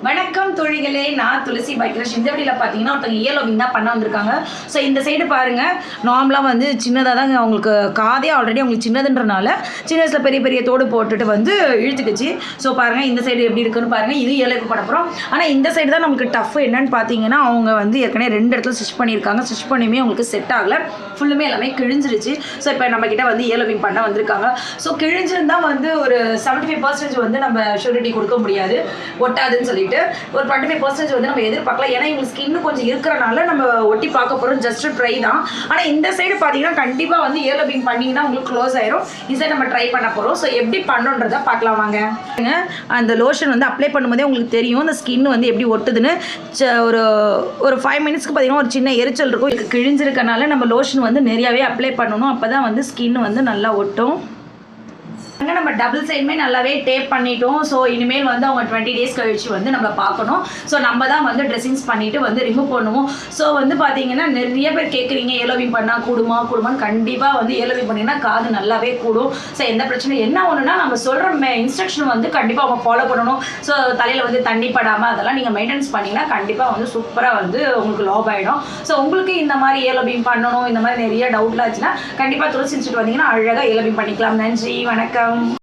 வணக்கம் தோழிகளே, நான் துளசி பைக்ரஷ். இந்த வீடியோவில் பார்த்தீங்கன்னா ஒருத்தங்க இயலோவிங் தான் பண்ண வந்திருக்காங்க. ஸோ இந்த சைடு பாருங்கள், நார்மலாக வந்து சின்னதாக தாங்க அவங்களுக்கு காதே ஆல்ரெடி அவங்களுக்கு சின்னதுன்றனால சின்ன வயசில் பெரிய பெரிய தோடு போட்டுட்டு வந்து இழுத்துக்குச்சு. ஸோ பாருங்கள் இந்த சைடு எப்படி இருக்குன்னு பாருங்கள். இது இயலுக்கு பண்ண போகிறோம். ஆனால் இந்த சைடு தான் நமக்கு டஃப் என்னன்னு பார்த்தீங்கன்னா, அவங்க வந்து ஏற்கனவே 2 இடத்துல ஸ்டிச் பண்ணியிருக்காங்க. ஸ்டிச் பண்ணியுமே அவங்களுக்கு செட் ஆகலை, ஃபுல்லுமே எல்லாமே கிழிஞ்சிருச்சு. ஸோ இப்போ நம்மக்கிட்ட வந்து இயலோவிங் பண்ண வந்திருக்காங்க. ஸோ கிழிஞ்சிருந்தால் வந்து ஒரு 75% வந்து நம்ம ஷூரிட்டி கொடுக்க முடியாது, ஒட்டாதுன்னு சொல்லிட்டு ஒரு 25% வந்து நம்ம எதிர்பார்க்கலாம். ஏன்னா இவங்க ஸ்கின் கொஞ்சம் இருக்கிறனால நம்ம ஒட்டி பார்க்க போகிறோம், ஜஸ்ட் ட்ரை தான். ஆனால் இந்த சைடு பார்த்தீங்கன்னா கண்டிப்பாக வந்து இயர்லபிங் பண்ணிங்கன்னா உங்களுக்கு க்ளோஸ் ஆயிரும். இந்த சைடு நம்ம ட்ரை பண்ண போகிறோம். ஸோ எப்படி பண்ணுன்றதை பார்க்கலாம் வாங்க. அந்த லோஷன் வந்து அப்ளை பண்ணும்போதே உங்களுக்கு தெரியும் அந்த ஸ்கின் வந்து எப்படி ஒட்டுதுன்னு. ஒரு 5 மினிட்ஸ்க்கு பார்த்தீங்கன்னா ஒரு சின்ன எரிச்சல் இருக்கும். இதுக்கு கிழிஞ்சிருக்கனால நம்ம லோஷன் வந்து நிறையாவே அப்ளை பண்ணணும். அப்போ தான் வந்து ஸ்கின் வந்து நல்லா ஒட்டும். நம்ம டபுள் சைடுமே நல்லாவே டேப் பண்ணிட்டோம். ஸோ இனிமேல் வந்து அவங்க 20 டேஸ் கழிச்சு வந்து நம்ம பார்க்கணும். ஸோ நம்ம தான் வந்து ட்ரெஸ்ஸிங்ஸ் பண்ணிவிட்டு வந்து ரிமூவ் பண்ணுவோம். ஸோ வந்து பார்த்தீங்கன்னா நிறைய பேர் கேட்குறீங்க இயலோவிங் பண்ணால் கூடுமான்னு. கண்டிப்பாக வந்து இயலோவிங் பண்ணிங்கன்னா காது நல்லாவே கூடும். ஸோ எந்த பிரச்சனையும் என்ன ஒன்றுனா நம்ம சொல்கிற இன்ஸ்ட்ரக்ஷன் வந்து கண்டிப்பாக அவங்க ஃபாலோ பண்ணணும். ஸோ தலையில் வந்து தண்ணி படாமல் அதெல்லாம் நீங்கள் மெயின்டெனன்ஸ் பண்ணிங்கன்னா கண்டிப்பாக வந்து சூப்பராக வந்து உங்களுக்கு லாப் ஆகிடும். ஸோ உங்களுக்கு இந்த மாதிரி இயலோவிங் பண்ணணும், இந்த மாதிரி நிறைய டவுட்லாம் இருந்துச்சுன்னா கண்டிப்பாக துளசி இன்ஸ்டியூட் வந்தீங்கன்னா அழகாக இயலோவிங் பண்ணிக்கலாம். நன்றி, வணக்கம்.